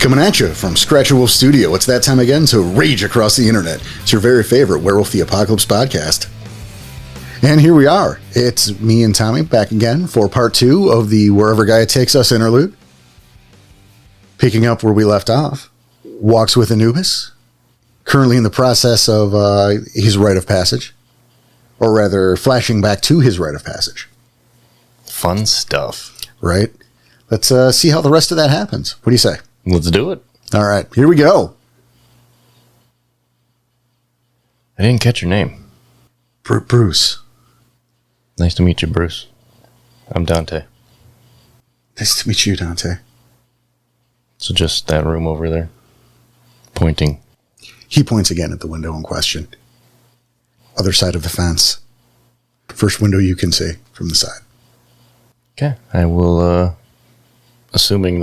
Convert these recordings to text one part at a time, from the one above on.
Coming at you from Scratch Wolf Studio. It's that time again to rage across the internet. It's your very favorite Werewolf the Apocalypse podcast. And here we are. It's me and Tommy back again for part 2 of the Wherever Gaia Takes Us interlude. Picking up where we left off. Walks with Anubis. Currently in the process of his Rite of Passage. Or rather, flashing back to his Rite of Passage. Fun stuff. Right? Let's see how the rest of that happens. What do you say? Let's do it. All right, here we go. I didn't catch your name. Bruce. Nice to meet you, Bruce. I'm Dante. Nice to meet you, Dante. So just that room over there. Pointing. He points again at the window in question. Other side of the fence. First window you can see from the side. Okay. I will, assuming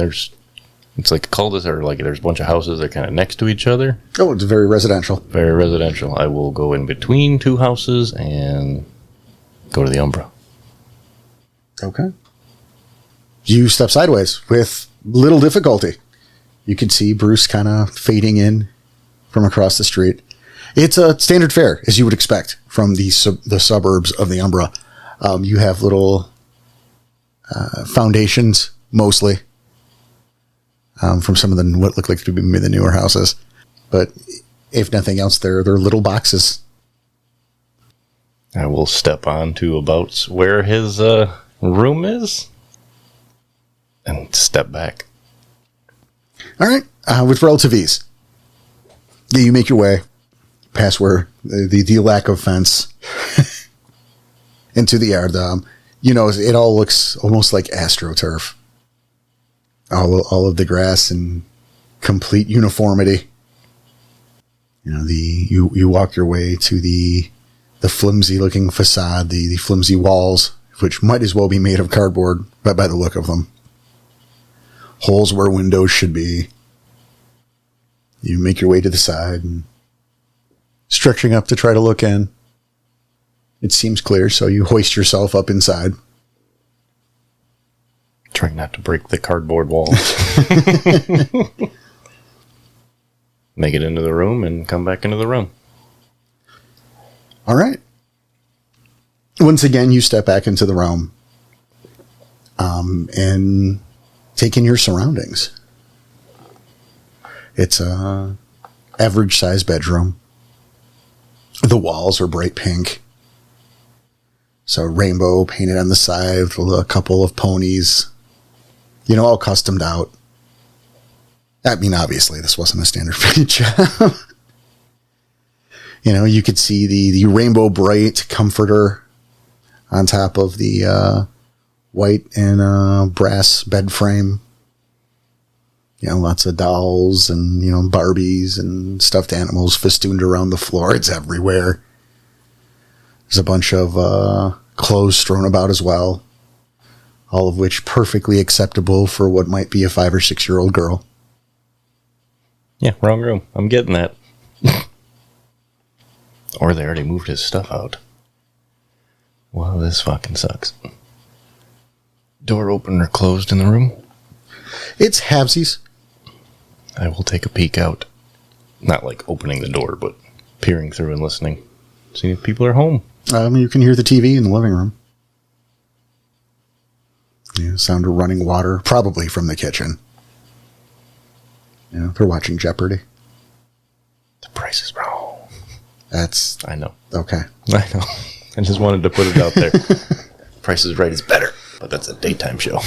it's like a cul-de-sac, or like there's a bunch of houses that are kind of next to each other. Oh, it's very residential. Very residential. I will go in between two houses and go to the Umbra. Okay. You step sideways with little difficulty. You can see Bruce kind of fading in from across the street. It's a standard fare, as you would expect from the suburbs of the Umbra. You have little foundations, mostly, from some of what look like to be the newer houses. But if nothing else, they're little boxes. I will step on to about where his room is and step back. All right. With relative ease. Yeah, you make your way past where the lack of fence into the yard. It all looks almost like AstroTurf. All of the grass in complete uniformity. You walk your way to the flimsy looking facade, the flimsy walls, which might as well be made of cardboard by the look of them. Holes where windows should be. You make your way to the side and stretching up to try to look in. It seems clear, so you hoist yourself up inside. Trying not to break the cardboard wall. Make it into the room and come back into the room. All right. Once again, you step back into the room and take in your surroundings. It's a average-sized bedroom. The walls are bright pink. So rainbow painted on the side with a couple of ponies. All customed out. I mean, obviously, this wasn't a standard paint job. You could see the rainbow bright comforter on top of the white and brass bed frame. Lots of dolls and, Barbies and stuffed animals festooned around the floor. It's everywhere. There's a bunch of clothes strewn about as well. All of which perfectly acceptable for what might be a 5 or 6 year old girl. Yeah, wrong room. I'm getting that. Or they already moved his stuff out. Well, this fucking sucks. Door open or closed in the room? It's halvesies. I will take a peek out. Not like opening the door, but peering through and listening. Seeing if people are home. You can hear the TV in the living room. Sound of running water, probably from the kitchen. They're watching Jeopardy. The price is wrong. I know. Okay. I know. I just wanted to put it out there. Price is Right is better, but that's a daytime show.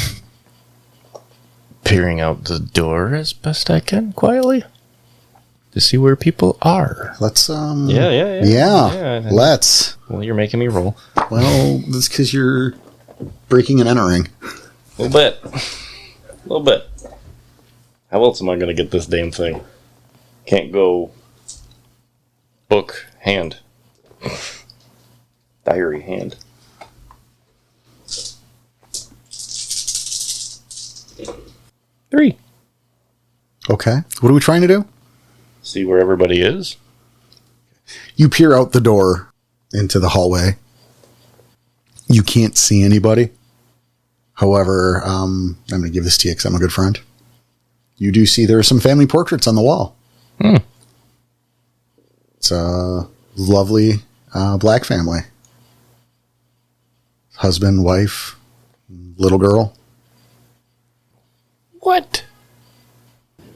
Peering out the door as best I can, quietly, to see where people are. Let's, Yeah, let's. Well, you're making me roll. Well, that's because you're breaking and entering. A little bit. How else am I going to get this damn thing? Can't go book, hand. Diary, hand. 3. Okay. What are we trying to do? See where everybody is. You peer out the door into the hallway. You can't see anybody. However, I'm going to give this to you because I'm a good friend. you do see there are some family portraits on the wall. It's a lovely black family. Husband, wife, little girl. What?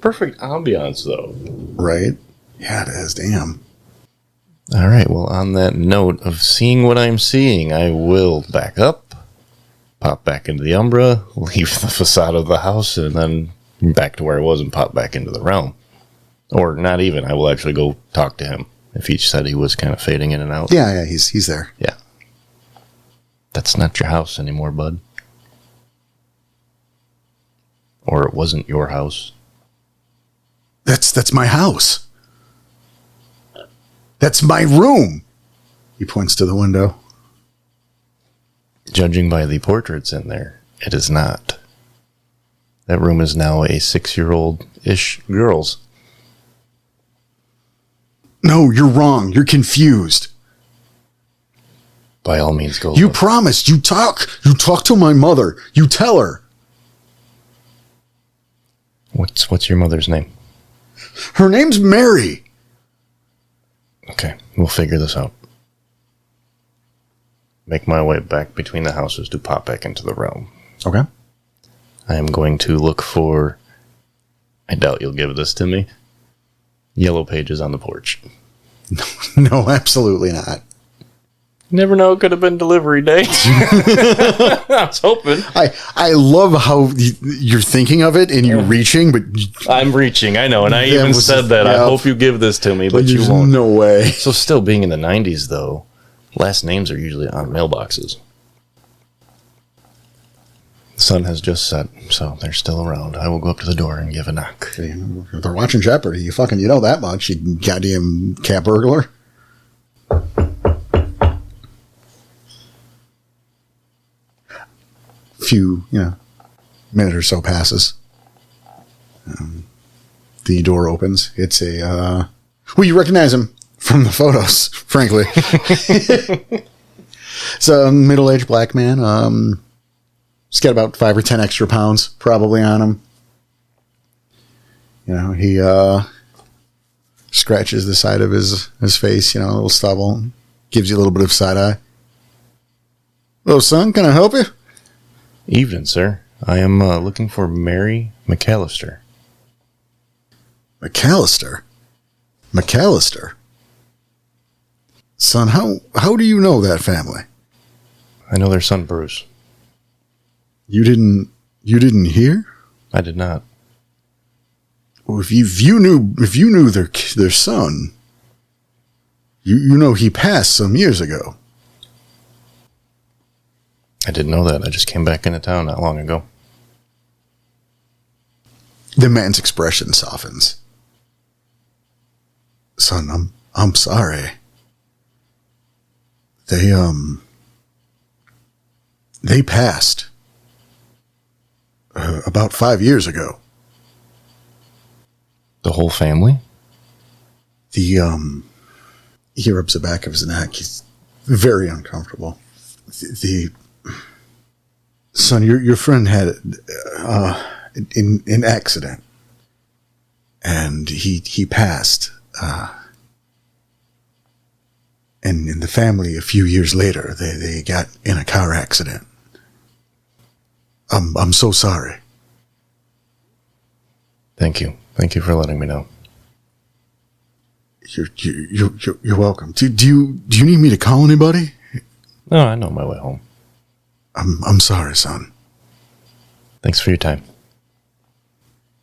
Perfect ambiance, though. Right? Yeah, it is. Damn. All right. Well, on that note of seeing what I'm seeing, I will back up, pop back into the Umbra, leave the facade of the house, and then back to where I was and pop back into the realm. Or not even. I will actually go talk to him. If he said he was kind of fading in and out. Yeah, he's there. Yeah. That's not your house anymore, bud. Or it wasn't your house. That's my house. That's my room. He points to the window. Judging by the portraits in there, it is not. That room is now a 6-year-old-ish girl's. No, you're wrong. You're confused. By all means, go. You promised. You talk to my mother. You tell her. What's your mother's name? Her name's Mary. Okay, we'll figure this out. Make my way back between the houses to pop back into the realm. Okay. I am going to look for... I doubt you'll give this to me. Yellow pages on the porch. No, absolutely not. Never know, it could have been delivery day. I was hoping. I love how you're thinking of it and you're reaching, but... I'm reaching, I know, and I even said that. I hope you give this to me, but you won't. No way. So still being in the 90s, though, last names are usually on mailboxes. The sun has just set, so they're still around. I will go up to the door and give a knock. They're watching Jeopardy. You know that much, you goddamn cat burglar. Few, minute or so passes. The door opens. It's a, well, you recognize him from the photos, frankly. It's a middle-aged black man. He's got about 5 or 10 extra pounds probably on him. He scratches the side of his face, a little stubble. Gives you a little bit of side-eye. Hello, son, can I help you? Evening, sir. I am looking for Mary McAllister. McAllister? Son, how do you know that family? I know their son, Bruce. You didn't hear? I did not. Well, if you knew their son, you know he passed some years ago. I didn't know that. I just came back into town not long ago. The man's expression softens. Son, I'm sorry. They passed about 5 years ago. The whole family? He rubs the back of his neck. He's very uncomfortable. Son, your friend had an accident, and he passed. And in the family, a few years later, they got in a car accident. I'm so sorry. Thank you. Thank you for letting me know. You're welcome. Do you need me to call anybody? No, I know my way home. I'm sorry, son. Thanks for your time.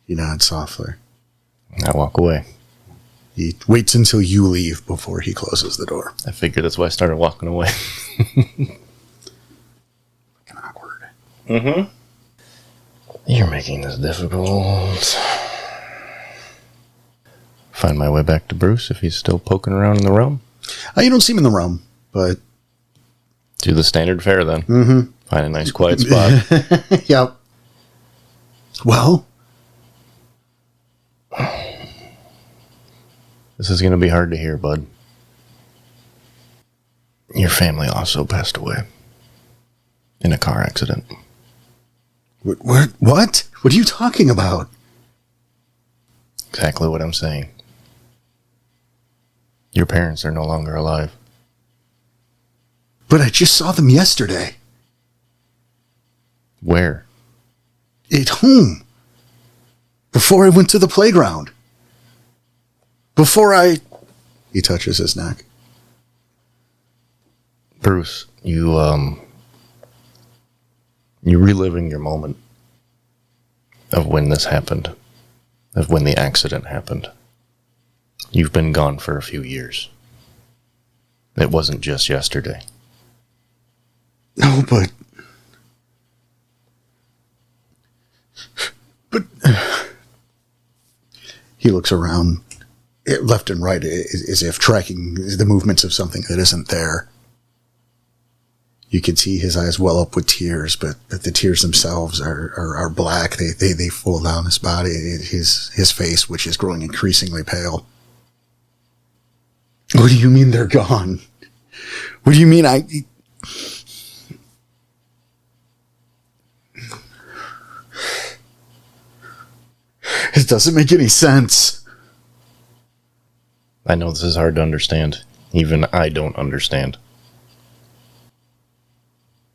He nods softly. I walk away. He waits until you leave before he closes the door. I figured that's why I started walking away. Fucking awkward. Mm-hmm. You're making this difficult. Find my way back to Bruce if he's still poking around in the realm. You don't see him in the realm, but... Do the standard fare then. Mm-hmm. Find a nice quiet spot. Yep. Well? This is going to be hard to hear, bud. Your family also passed away. In a car accident. What? What are you talking about? exactly what I'm saying. Your parents are no longer alive. But I just saw them yesterday. Where? At home. Before I went to the playground. He touches his neck. Bruce, you're reliving your moment of when this happened, of when the accident happened. You've been gone for a few years. It wasn't just yesterday. No, but he looks around left and right as if tracking the movements of something that isn't there. You can see his eyes well up with tears, but the tears themselves are black. They fall down his body, his face, which is growing increasingly pale. What do you mean they're gone? What do you mean It doesn't make any sense. I know this is hard to understand. Even I don't understand.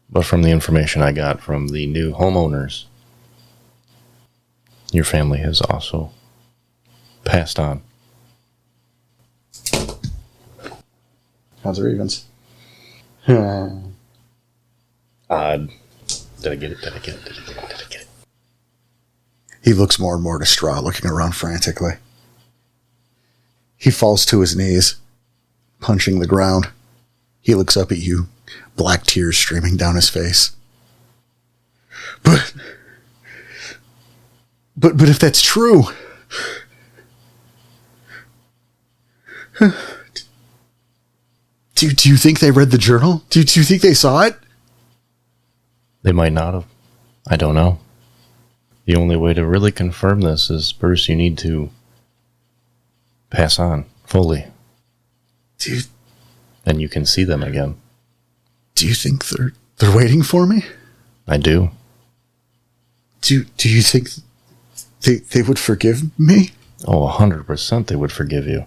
But from the information I got from the new homeowners, your family has also passed on. How's or evens? Odd. Did I get it? He looks more and more distraught, looking around frantically. He falls to his knees, punching the ground. He looks up at you, black tears streaming down his face. But if that's true... Do you think they read the journal? Do you think they saw it? They might not have. I don't know. The only way to really confirm this is, Bruce, you need to pass on fully. Dude. And you can see them again. Do you think they're waiting for me? I do. Do you think they would forgive me? Oh, 100% they would forgive you.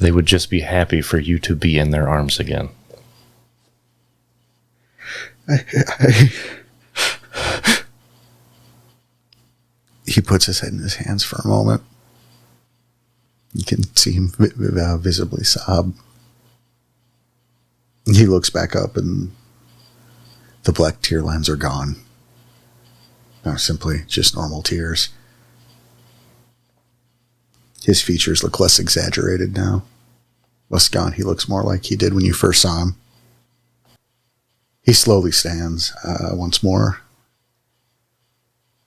They would just be happy for you to be in their arms again. He puts his head in his hands for a moment. You can see him visibly sob. He looks back up and the black tear lines are gone. Now simply just normal tears. His features look less exaggerated now. Less gone, he looks more like he did when you first saw him. He slowly stands once more.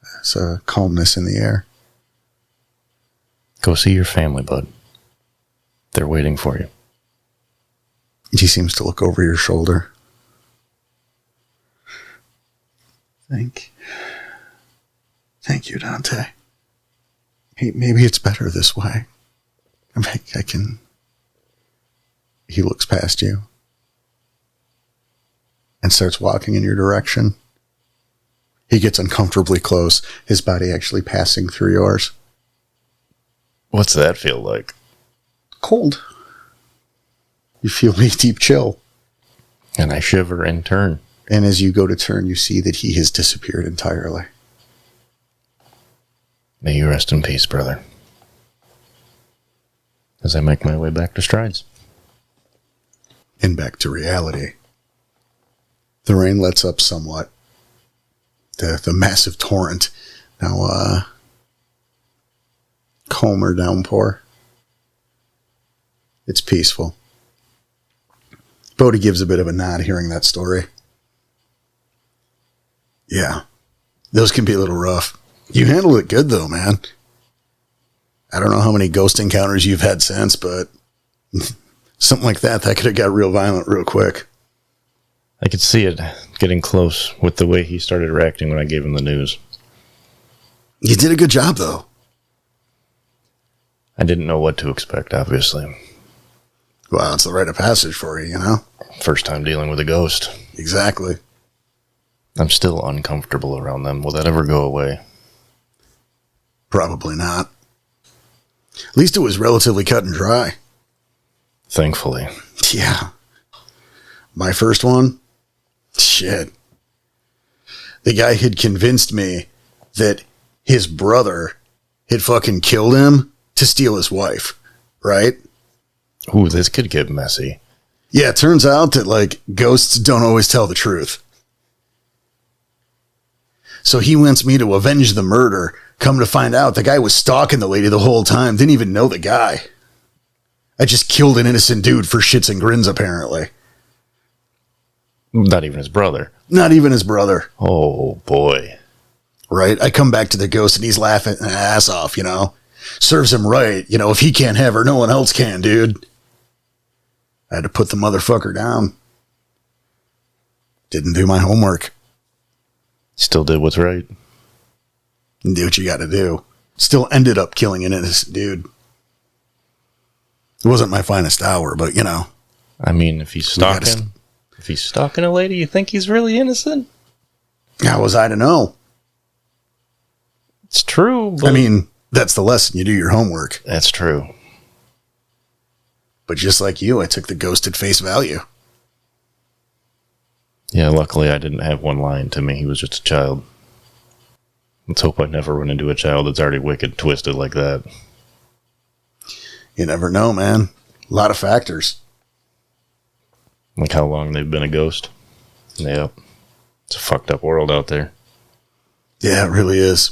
There's a calmness in the air. Go see your family, bud. They're waiting for you. He seems to look over your shoulder. Thank you, Dante. Hey, maybe it's better this way. I can... He looks past you and starts walking in your direction. He gets uncomfortably close, his body actually passing through yours. What's that feel like? Cold. You feel a deep chill. And I shiver in turn. And as you go to turn, you see that he has disappeared entirely. May you rest in peace, brother. As I make my way back to Strides. And back to reality. The rain lets up somewhat. The massive torrent now calmer downpour. It's peaceful. Bodi gives a bit of a nod hearing that story. Yeah, those can be a little rough. You handled it good though, man. I don't know how many ghost encounters you've had since, but something like that could have got real violent real quick. I could see it getting close with the way he started reacting when I gave him the news. You did a good job, though. I didn't know what to expect, obviously. Well, it's the rite of passage for you, you know? First time dealing with a ghost. Exactly. I'm still uncomfortable around them. Will that ever go away? Probably not. At least it was relatively cut and dry. Thankfully. Yeah. My first one? Shit. The guy had convinced me that his brother had fucking killed him to steal his wife, right? Ooh, this could get messy. Yeah, it turns out that, like, ghosts don't always tell the truth. So he wants me to avenge the murder. Come to find out, the guy was stalking the lady the whole time. Didn't even know the guy. I just killed an innocent dude for shits and grins, apparently. Not even his brother. Not even his brother. Oh, boy. Right? I come back to the ghost and he's laughing his ass off, you know? Serves him right. You know, if he can't have her, no one else can, dude. I had to put the motherfucker down. Didn't do my homework. Still did what's right. Do what you gotta do. Still ended up killing an innocent dude. It wasn't my finest hour, but, you know. I mean, if he's stalking a lady, you think he's really innocent? How was I to know? It's true. But I mean, that's the lesson. You do your homework. that's true. But just like you, I took the ghost at face value. Yeah, luckily I didn't have one lying to me. He was just a child. Let's hope I never run into a child that's already wicked twisted like that. You never know, man. A lot of factors. Like how long they've been a ghost. Yep. It's a fucked up world out there. Yeah, it really is.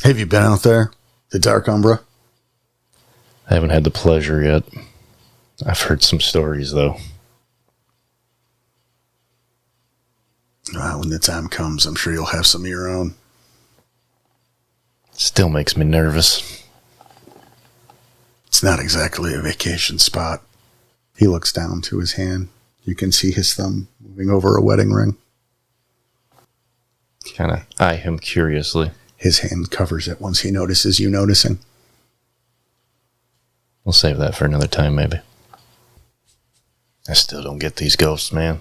Have you been out there? The Dark Umbra? I haven't had the pleasure yet. I've heard some stories, though. When the time comes, I'm sure you'll have some of your own. Still makes me nervous. It's not exactly a vacation spot. He looks down to his hand. You can see his thumb moving over a wedding ring. Kind of eye him curiously. His hand covers it once he notices you noticing. We'll save that for another time, maybe. I still don't get these ghosts, man.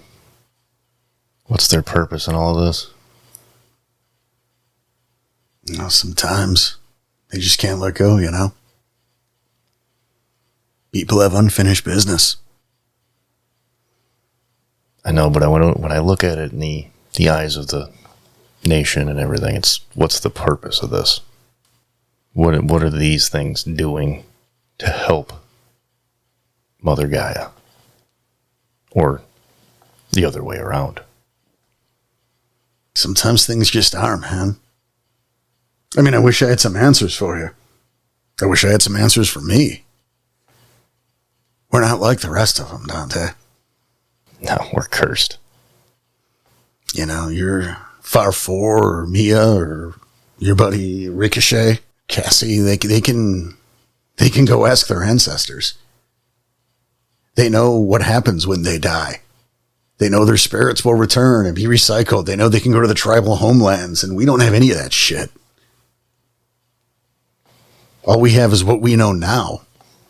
What's their purpose in all of this? You know, sometimes they just can't let go, you know? People have unfinished business. I know, but when I look at it in the eyes of the nation and everything, it's what's the purpose of this? What are these things doing to help Mother Gaia? Or the other way around? Sometimes things just are, man. I mean, I wish I had some answers for you. I wish I had some answers for me. We're not like the rest of them, Dante. No, we're cursed. You know, you're Far4 or Mia or your buddy Ricochet, Cassie, they can go ask their ancestors. They know what happens when they die. They know their spirits will return and be recycled. They know they can go to the tribal homelands, and we don't have any of that shit. All we have is what we know now.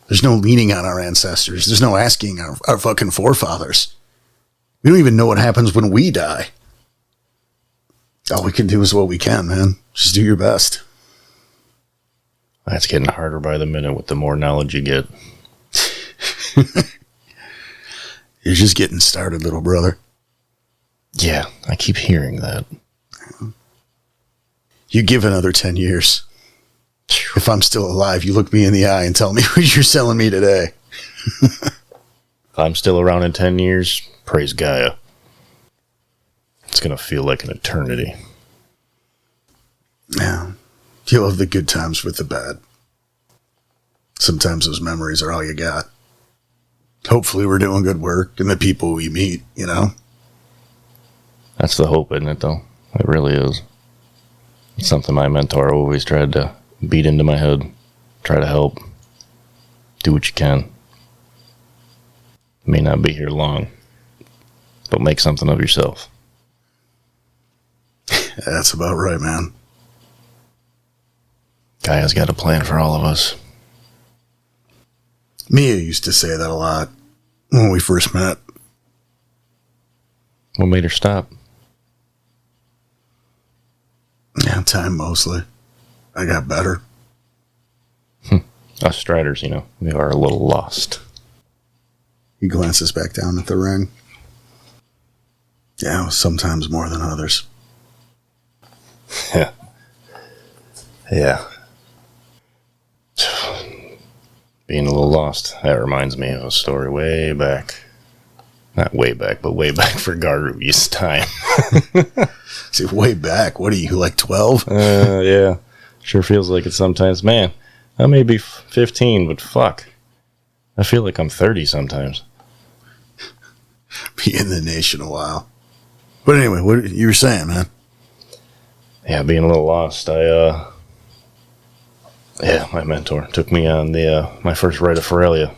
There's no leaning on our ancestors. There's no asking our fucking forefathers. We don't even know what happens when we die. All we can do is what we can, man. Just do your best. That's getting harder by the minute with the more knowledge you get. You're just getting started, little brother. Yeah, I keep hearing that. You give another 10 years. If I'm still alive, you look me in the eye and tell me what you're selling me today. If I'm still around in 10 years, praise Gaia. It's going to feel like an eternity. Yeah. You'll have the good times with the bad. Sometimes those memories are all you got. Hopefully we're doing good work and the people we meet, you know? That's the hope, isn't it, though? It really is. It's something my mentor always tried to beat into my head. Try to help. Do what you can. May not be here long, but make something of yourself. That's about right, man. Gaia's got a plan for all of us. Mia used to say that a lot when we first met. What made her stop? Yeah, time mostly. I got better. Us Striders, we are a little lost. He glances back down at the ring. Yeah, sometimes more than others. Yeah. Yeah. Being a little lost. That reminds me of a story way back. Not way back, but way back for Garu's time. See, way back. What are you, like 12? Yeah. Sure feels like it sometimes. Man, I may be 15, but fuck. I feel like I'm 30 sometimes. Be in the nation a while. But anyway, what you were saying, man? Yeah, being a little lost. My mentor took me on my first Rite of Passage.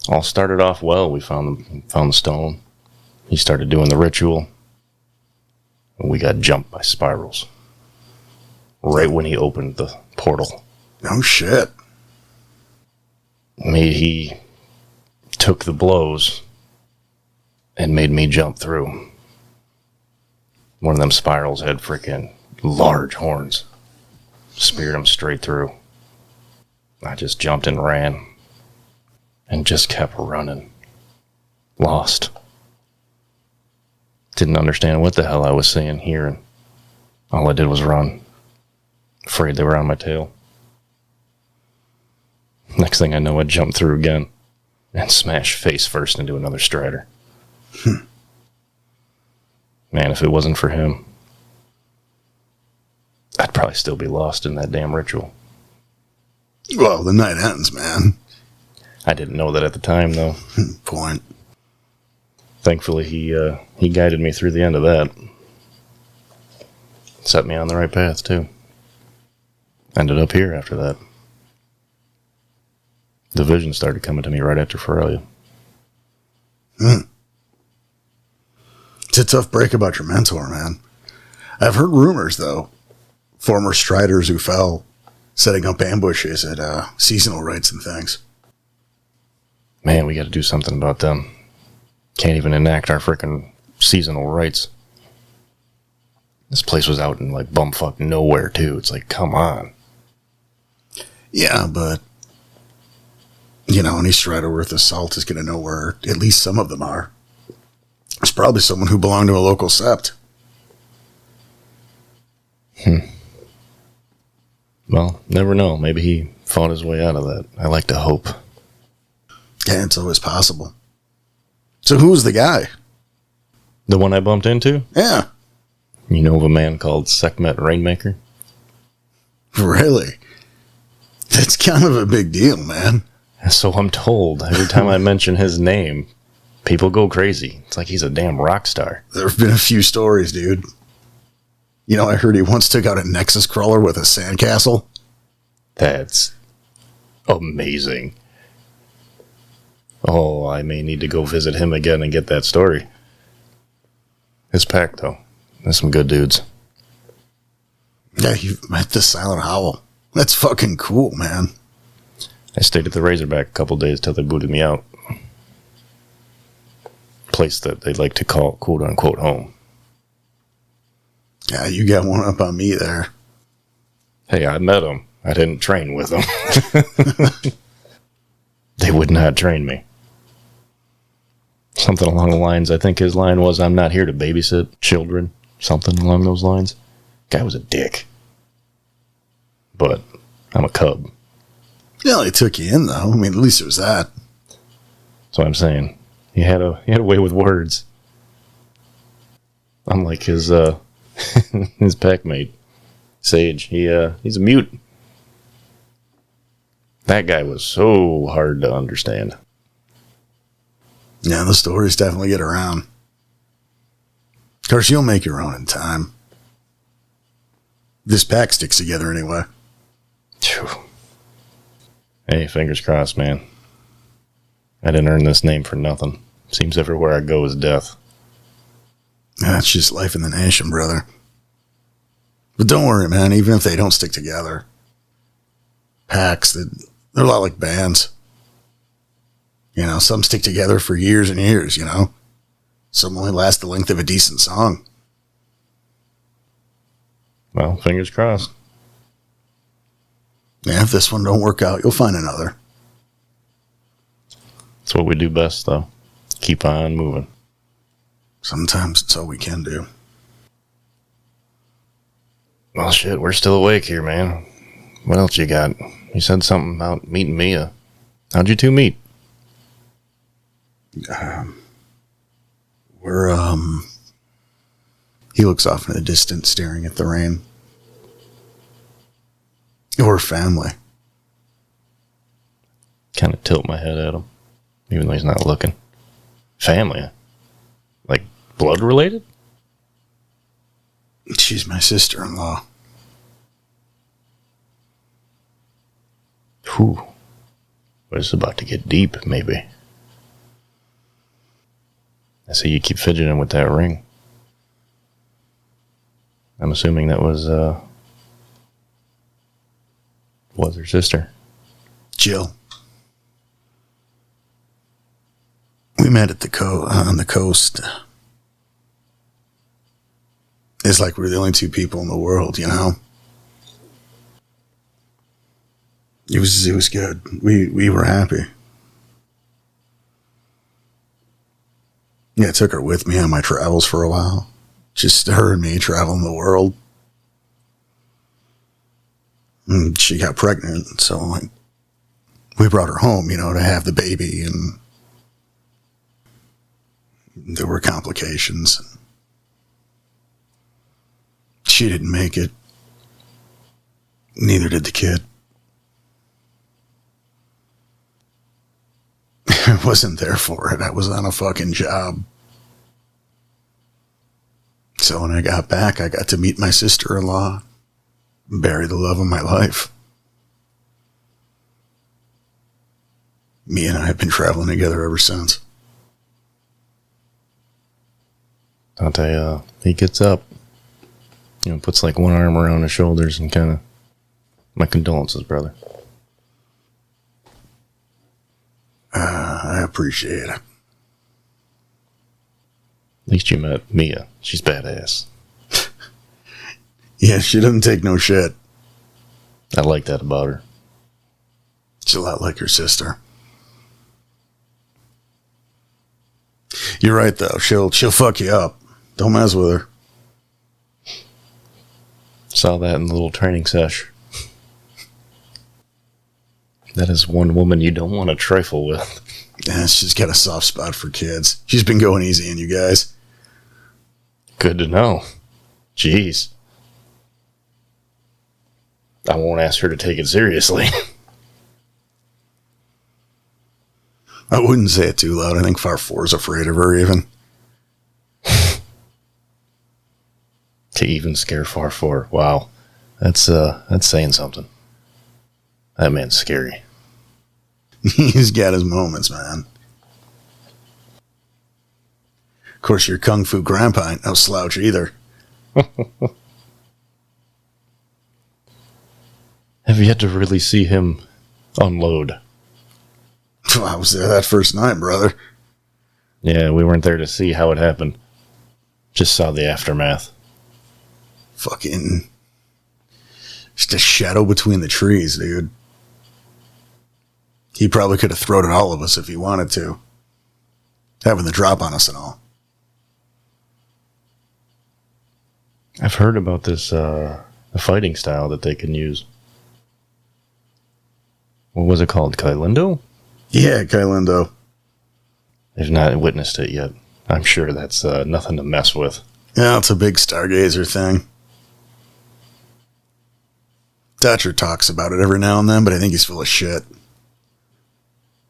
All started off well. We found the stone. He started doing the ritual. And we got jumped by spirals. Right when he opened the portal. Oh, shit. He took the blows and made me jump through. One of them spirals had freaking large horns. Speared him straight through. I just jumped and ran. And just kept running. Lost. Didn't understand what the hell I was seeing, hearing. All I did was run. Afraid they were on my tail. Next thing I know, I jumped through again. And smashed face first into another Strider. Man, if it wasn't for him, I'd probably still be lost in that damn ritual. Well, the night ends, man. I didn't know that at the time, though. Point. Thankfully, he guided me through the end of that. Set me on the right path, too. Ended up here after that. The vision started coming to me right after Ferelia. It's a tough break about your mentor, man. I've heard rumors, though. Former Striders who fell setting up ambushes at seasonal rites and things. Man, we got to do something about them. Can't even enact our frickin' seasonal rites. This place was out in, like, bumfuck nowhere, too. It's like, come on. Yeah, but, any Strider worth of salt is going to know where at least some of them are. It's probably someone who belonged to a local sept. Well, never know. Maybe he fought his way out of that. I like to hope. Yeah, it's always possible. So who was the guy? The one I bumped into? Yeah. You know of a man called Sekhmet Rainmaker? Really? That's kind of a big deal, man. So I'm told. Every time I mention his name, people go crazy. It's like he's a damn rock star. There have been a few stories, dude. I heard he once took out a Nexus crawler with a sandcastle. That's amazing. Oh, I may need to go visit him again and get that story. His pack, though. There's some good dudes. Yeah, you met the Silent Howl. That's fucking cool, man. I stayed at the Razorback a couple days till they booted me out. Place that they like to call quote-unquote home. Yeah, you got one up on me there. Hey, I met him. I didn't train with them. They would not train me. Something along the lines, I think his line was, I'm not here to babysit children. Something along those lines. Guy was a dick. But I'm a cub. Yeah, they took you in, though. I mean, at least it was that. That's what I'm saying. He had a way with words. Unlike his his packmate, Sage. He's a mute. That guy was so hard to understand. Yeah, the stories definitely get around. Of course, you'll make your own in time. This pack sticks together anyway. Phew. Hey, fingers crossed, man. I didn't earn this name for nothing. Seems everywhere I go is death. That's just life in the nation, brother. But don't worry, man. Even if they don't stick together, packs, they're a lot like bands. Some stick together for years and years, Some only last the length of a decent song. Well, fingers crossed. Yeah, if this one don't work out, you'll find another. That's what we do best, though. Keep on moving. Sometimes it's all we can do. Well, shit, we're still awake here, man. What else you got? You said something about meeting Mia. How'd you two meet? He looks off in the distance, staring at the rain. We're family. Kind of tilt my head at him, even though he's not looking. Family? Like, blood related? She's my sister-in-law. Whew. But it's about to get deep, maybe. I see you keep fidgeting with that ring. I'm assuming that was her sister. Jill. We met at on the coast. It's like we're the only two people in the world, you know? It was good. We were happy. Yeah, I took her with me on my travels for a while. Just her and me traveling the world. And she got pregnant, so we brought her home, you know, to have the baby, and there were complications. She didn't make it. Neither did the kid. I wasn't there for it. I was on a fucking job. So when I got back, I got to meet my sister-in-law, bury the love of my life. Me and I have been traveling together ever since. Dante, he gets up, you know, puts like one arm around his shoulders and kind of, my condolences, brother. I appreciate it. At least you met Mia. She's badass. Yeah, she doesn't take no shit. I like that about her. She's a lot like her sister. You're right, though. She'll fuck you up. Don't mess with her. Saw that in the little training sesh. That is one woman you don't want to trifle with. Yeah, she's got a soft spot for kids. She's been going easy on you guys. Good to know. Jeez. I won't ask her to take it seriously. I wouldn't say it too loud. I think Far 4 is afraid of her, even. To even scare Far 4. Wow. That's saying something. That man's scary. He's got his moments, man. Of course, your Kung Fu grandpa ain't no slouch either. Have yet to really see him unload. I was there that first night, brother. Yeah, we weren't there to see how it happened. Just saw the aftermath. Fucking... just a shadow between the trees, dude. He probably could have thrown at all of us if he wanted to. Having the drop on us and all. I've heard about this the fighting style that they can use. What was it called? Kailindo? Yeah, Kailindo. I've not witnessed it yet. I'm sure that's nothing to mess with. Yeah, it's a big stargazer thing. Dutcher talks about it every now and then, but I think he's full of shit.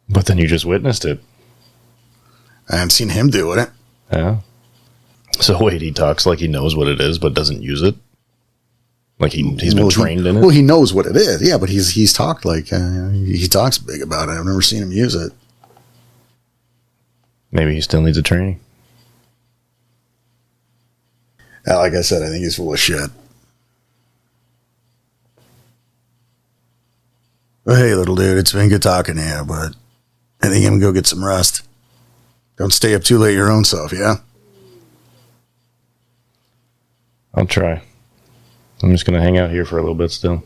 But then you just witnessed it. I haven't seen him doing it. Yeah. So wait, he talks like he knows what it is, but doesn't use it? Like he's been trained in it? Well, he knows what it is, yeah, but he's talked like, he talks big about it. I've never seen him use it. Maybe he still needs a training. Yeah, like I said, I think he's full of shit. Well, hey, little dude, it's been good talking to you, but I think I'm gonna go get some rest. Don't stay up too late your own self, yeah? I'll try. I'm just going to hang out here for a little bit still.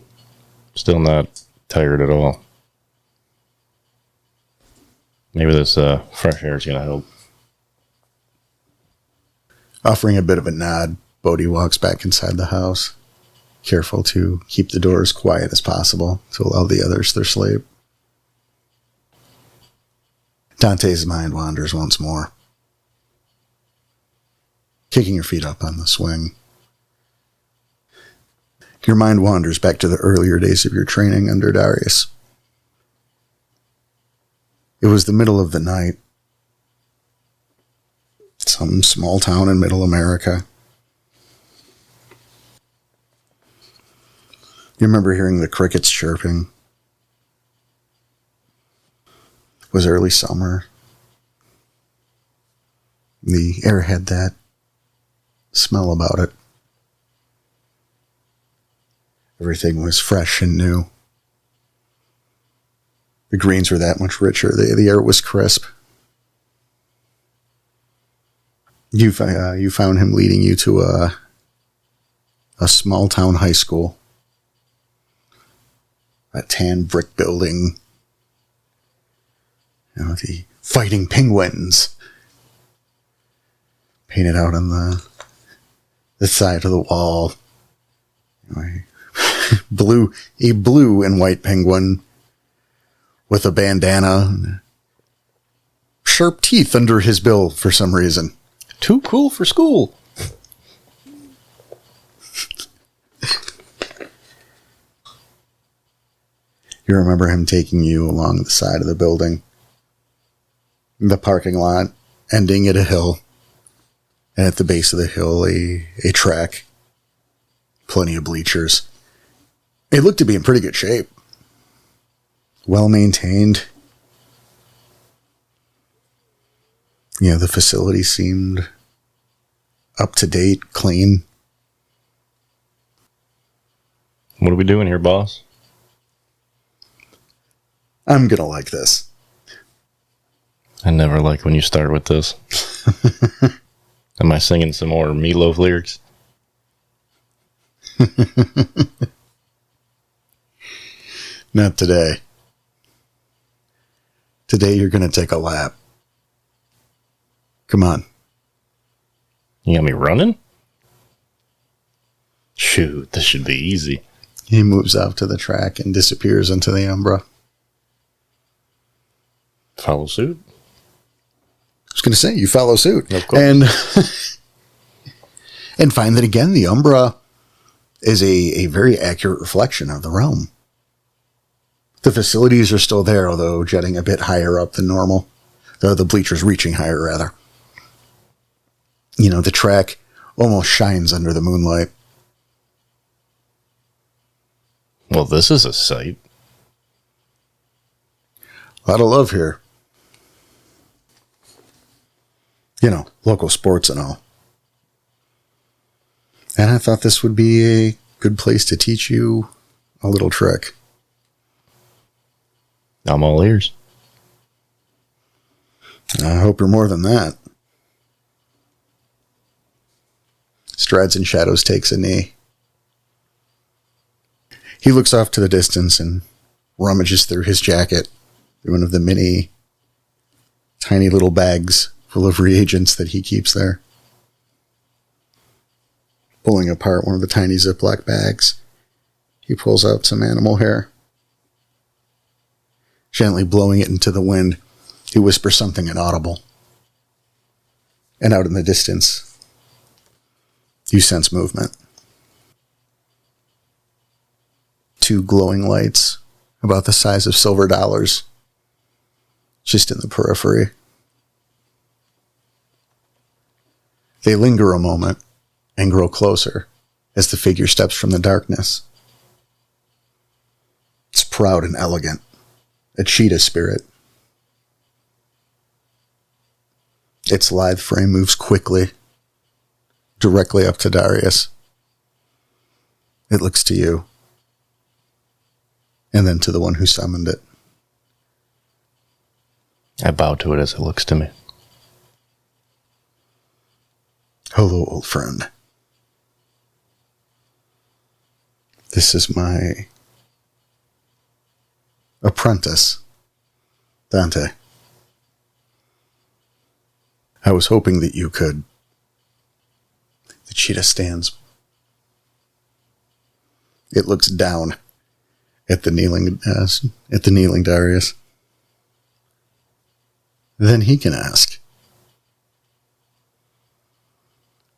Still not tired at all. Maybe this fresh air is going to help. Offering a bit of a nod, Bodi walks back inside the house, careful to keep the door as quiet as possible to allow the others their sleep. Dante's mind wanders once more, kicking your feet up on the swing. Your mind wanders back to the earlier days of your training under Darius. It was the middle of the night. Some small town in middle America. You remember hearing the crickets chirping. It was early summer. The air had that smell about it. Everything was fresh and new. The greens were that much richer. The air was crisp. You found him leading you to a small town high school. A tan brick building. You know, the fighting penguins painted out on the side of the wall. Anyway, a blue and white penguin with a bandana and sharp teeth under his bill for some reason. Too cool for school. You remember him taking you along the side of the building, the parking lot, ending at a hill, and at the base of the hill, a track, plenty of bleachers. It looked to be in pretty good shape. Well maintained. You know, the facility seemed up to date, clean. What are we doing here, boss? I'm gonna like this. I never like when you start with this. Am I singing some more Meatloaf lyrics? Not today. Today you're gonna take a lap. Come on. You got me running? Shoot, this should be easy. He moves out to the track and disappears into the umbra. Follow suit? I was going to say, you follow suit. Of course. And find that, again, the umbra is a very accurate reflection of the realm. The facilities are still there, although jetting a bit higher up than normal. The bleachers reaching higher, rather. You know, the track almost shines under the moonlight. Well, this is a sight. A lot of love here. You know, local sports and all. And I thought this would be a good place to teach you a little trick. I'm all ears. I hope you're more than that. Strides in Shadows takes a knee. He looks off to the distance and rummages through his jacket, through one of the many tiny little bags full of reagents that he keeps there. Pulling apart one of the tiny Ziploc bags, he pulls out some animal hair. Gently blowing it into the wind, he whispers something inaudible. And out in the distance, you sense movement. Two glowing lights, about the size of silver dollars, just in the periphery. They linger a moment and grow closer as the figure steps from the darkness. It's proud and elegant, a cheetah spirit. Its lithe frame moves quickly, directly up to Darius. It looks to you, and then to the one who summoned it. I bow to it as it looks to me. Hello, old friend. This is my apprentice, Dante. I was hoping that you could. The cheetah stands. It looks down at the kneeling Darius. Then he can ask.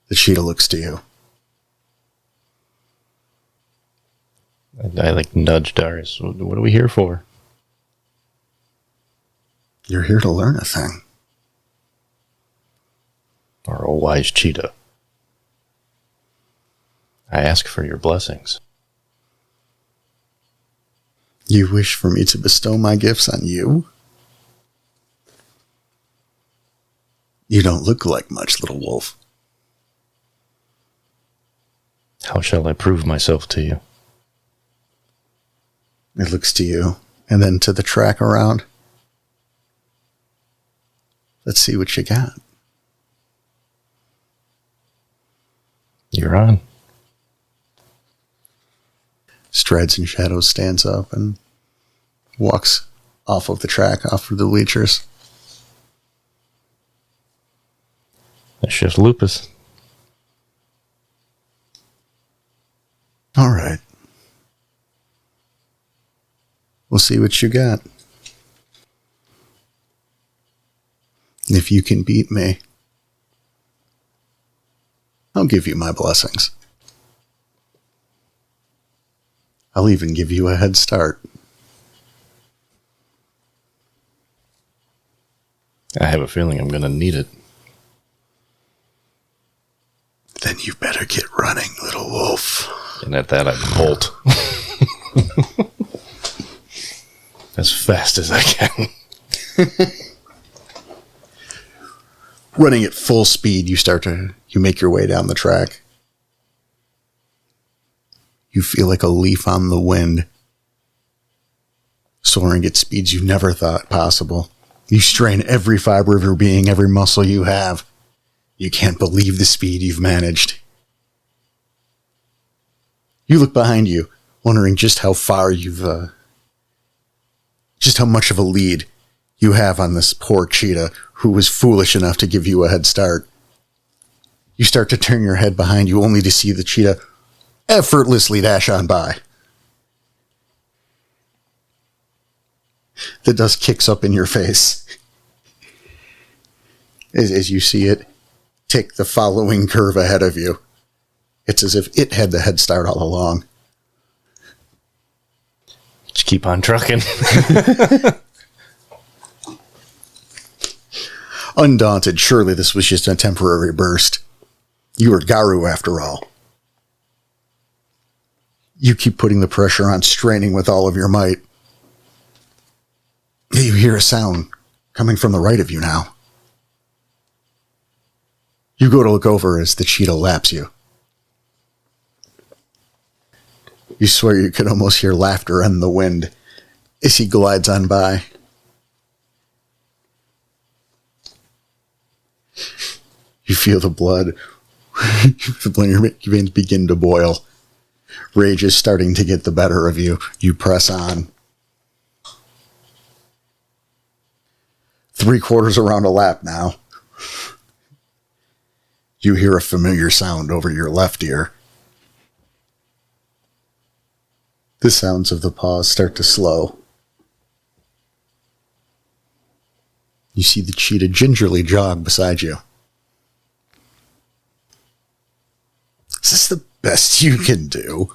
The cheetah looks to you. I like nudge Darius. What are we here for? You're here to learn a thing. Or a wise cheetah. I ask for your blessings. You wish for me to bestow my gifts on you? You don't look like much, little wolf. How shall I prove myself to you? It looks to you, and then to the track around. Let's see what you got. You're on. Strides in Shadows stands up and walks off of the track, off of the bleachers. That's just Lupus. All right. We'll see what you got. And if you can beat me, I'll give you my blessings. I'll even give you a head start. I have a feeling I'm going to need it. Then you better get running, little wolf. And at that, I bolt. As fast as I can. Running at full speed, you make your way down the track. You feel like a leaf on the wind, soaring at speeds you never thought possible. You strain every fiber of your being, every muscle you have. You can't believe the speed you've managed. You look behind you, wondering just how far just how much of a lead you have on this poor cheetah who was foolish enough to give you a head start. You start to turn your head behind you only to see the cheetah effortlessly dash on by. The dust kicks up in your face as you see it take the following curve ahead of you. It's as if it had the head start all along. Just keep on trucking. Undaunted, surely this was just a temporary burst. You are Garu after all. You keep putting the pressure on, straining with all of your might. You hear a sound coming from the right of you now. You go to look over as the cheetah laps you. You swear you could almost hear laughter in the wind as he glides on by. You feel the blood. The blood in your veins begin to boil. Rage is starting to get the better of you. You press on. 3/4 around a lap now. You hear a familiar sound over your left ear. The sounds of the paws start to slow. You see the cheetah gingerly jog beside you. Is this the best you can do?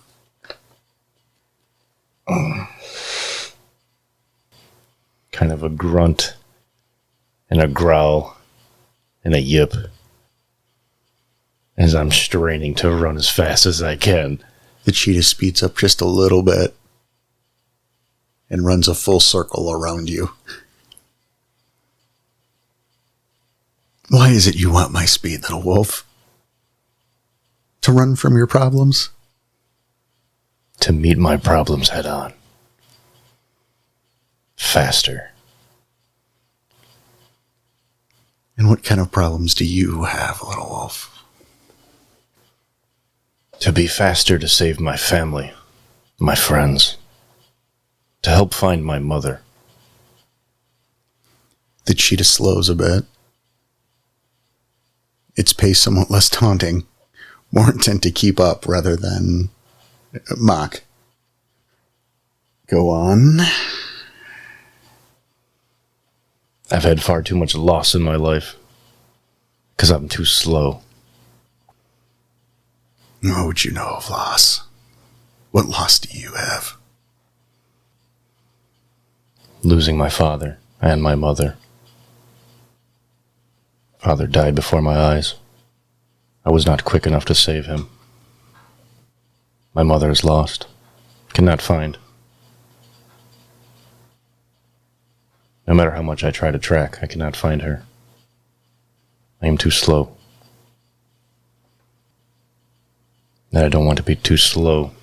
Kind of a grunt and a growl and a yip as I'm straining to run as fast as I can. The cheetah speeds up just a little bit and runs a full circle around you. Why is it you want my speed, little wolf? To run from your problems? To meet my problems head on. Faster. And what kind of problems do you have, little wolf? To be faster to save my family. My friends. To help find my mother. The cheetah slows a bit. Its pace somewhat less taunting, more intent to keep up rather than mock. Go on. I've had far too much loss in my life. 'Cause I'm too slow. What would you know of loss? What loss do you have? Losing my father and my mother. Father died before my eyes. I was not quick enough to save him. My mother is lost. Cannot find. No matter how much I try to track, I cannot find her. I am too slow. And I don't want to be too slow.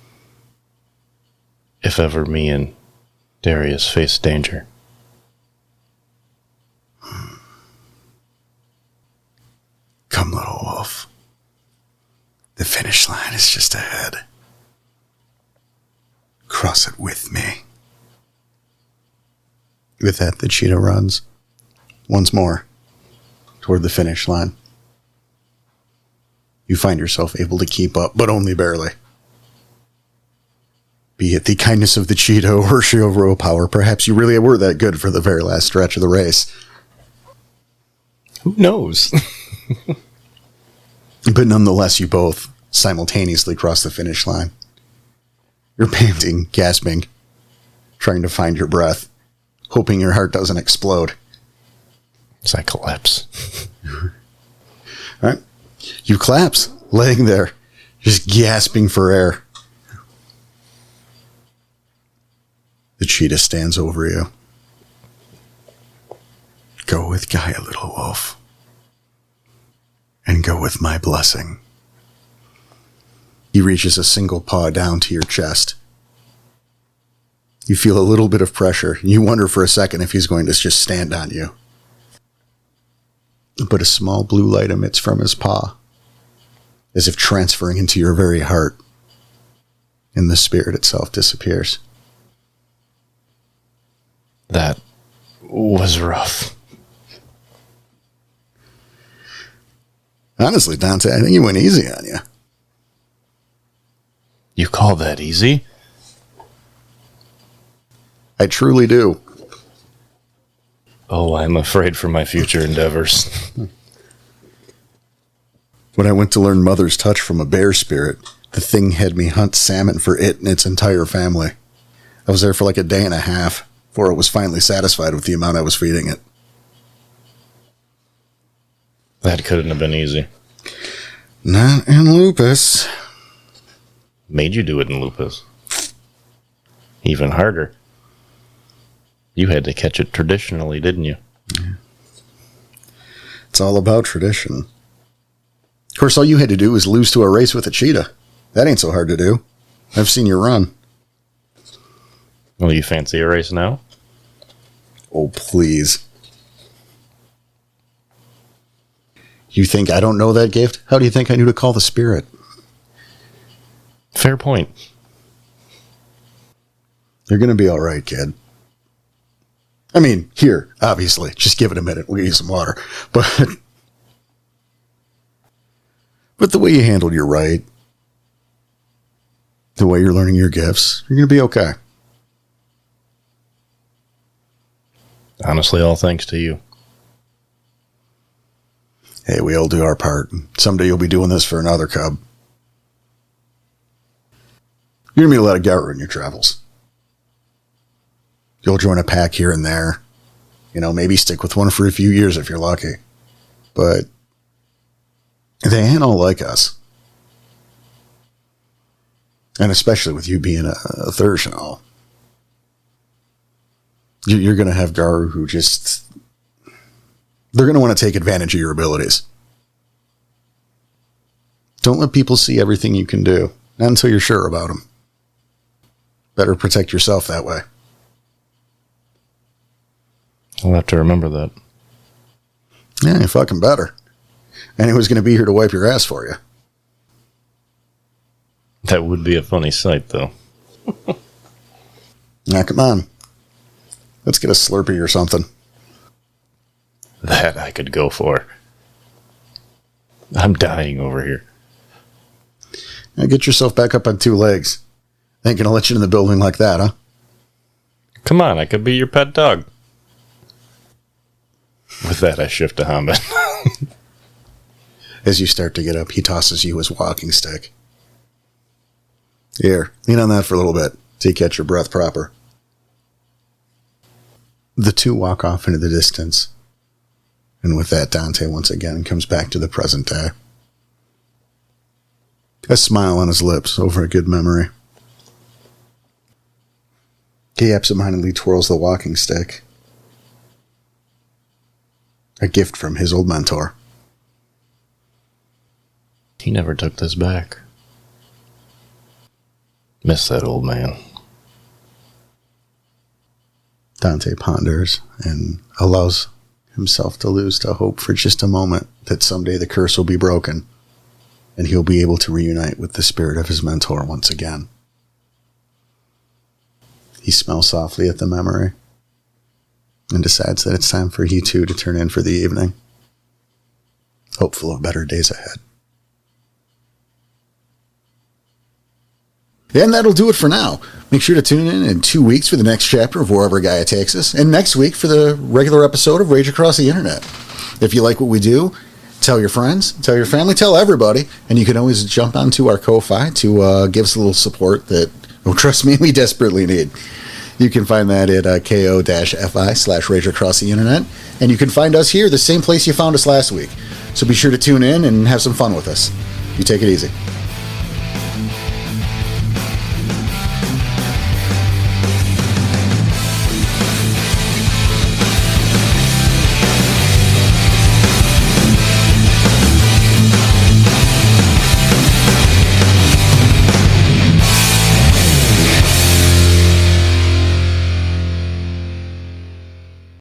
If ever me and Darius face danger. Come, little wolf. The finish line is just ahead. Cross it with me. With that, the cheetah runs once more toward the finish line. You find yourself able to keep up, but only barely. Be it the kindness of the cheetah or sheer willpower, perhaps you really were that good for the very last stretch of the race. Who knows? But nonetheless, you both simultaneously cross the finish line. You're panting, gasping, trying to find your breath, hoping your heart doesn't explode. As I collapse. All right. You collapse, laying there, just gasping for air. The cheetah stands over you. Go with Gaia, little wolf. And go with my blessing. He reaches a single paw down to your chest. You feel a little bit of pressure. You wonder for a second if he's going to just stand on you. But a small blue light emits from his paw, as if transferring into your very heart, and the spirit itself disappears. That was rough. Honestly, Dante, I think he went easy on you. You call that easy? I truly do. Oh, I'm afraid for my future endeavors. When I went to learn Mother's Touch from a bear spirit, the thing had me hunt salmon for it and its entire family. I was there for like a day and a half before it was finally satisfied with the amount I was feeding it. That couldn't have been easy. Not in lupus. Made you do it in lupus. Even harder. You had to catch it traditionally, didn't you? Yeah. It's all about tradition. Of course, all you had to do was lose to a race with a cheetah. That ain't so hard to do. I've seen you run. Well, you fancy a race now? Oh, please. You think I don't know that gift? How do you think I knew to call the spirit? Fair point. You're going to be all right, kid. I mean, here, obviously. Just give it a minute. We'll get you some water. But the way you handled your right, the way you're learning your gifts, you're going to be okay. Honestly, all thanks to you. Hey, we all do our part. Someday you'll be doing this for another cub. You're going to meet a lot of Gaia in your travels. You'll join a pack here and there. You know, maybe stick with one for a few years if you're lucky. But they ain't all like us. And especially with you being a Thursh and all. You're going to have Garu who just... They're going to want to take advantage of your abilities. Don't let people see everything you can do. Not until you're sure about them. Better protect yourself that way. I'll have to remember that. Yeah, you fucking better. And who's going to be here to wipe your ass for you? That would be a funny sight, though. Now, come on. Let's get a Slurpee or something. That I could go for. I'm dying over here. Now get yourself back up on two legs. They ain't gonna let you in the building like that, huh? Come on, I could be your pet dog. With that, I shift to Hamid. As you start to get up, he tosses you his walking stick. Here, lean on that for a little bit till you catch your breath proper. The two walk off into the distance. And with that, Dante once again comes back to the present day. A smile on his lips over a good memory. He absentmindedly twirls the walking stick. A gift from his old mentor. He never took this back. Miss that old man. Dante ponders and allows himself to lose to hope for just a moment that someday the curse will be broken and he'll be able to reunite with the spirit of his mentor once again. He smells softly at the memory and decides that it's time for he too to turn in for the evening, hopeful of better days ahead. And that'll do it for now. Make sure to tune in 2 weeks for the next chapter of Wherever Gaia Takes Us, and next week for the regular episode of Rage Across the Internet. If you like what we do, tell your friends, tell your family, tell everybody, and you can always jump onto our Ko-Fi to give us a little support that, oh, trust me, we desperately need. You can find that at ko-fi/Rage Across the Internet, and you can find us here, the same place you found us last week. So be sure to tune in and have some fun with us. You take it easy.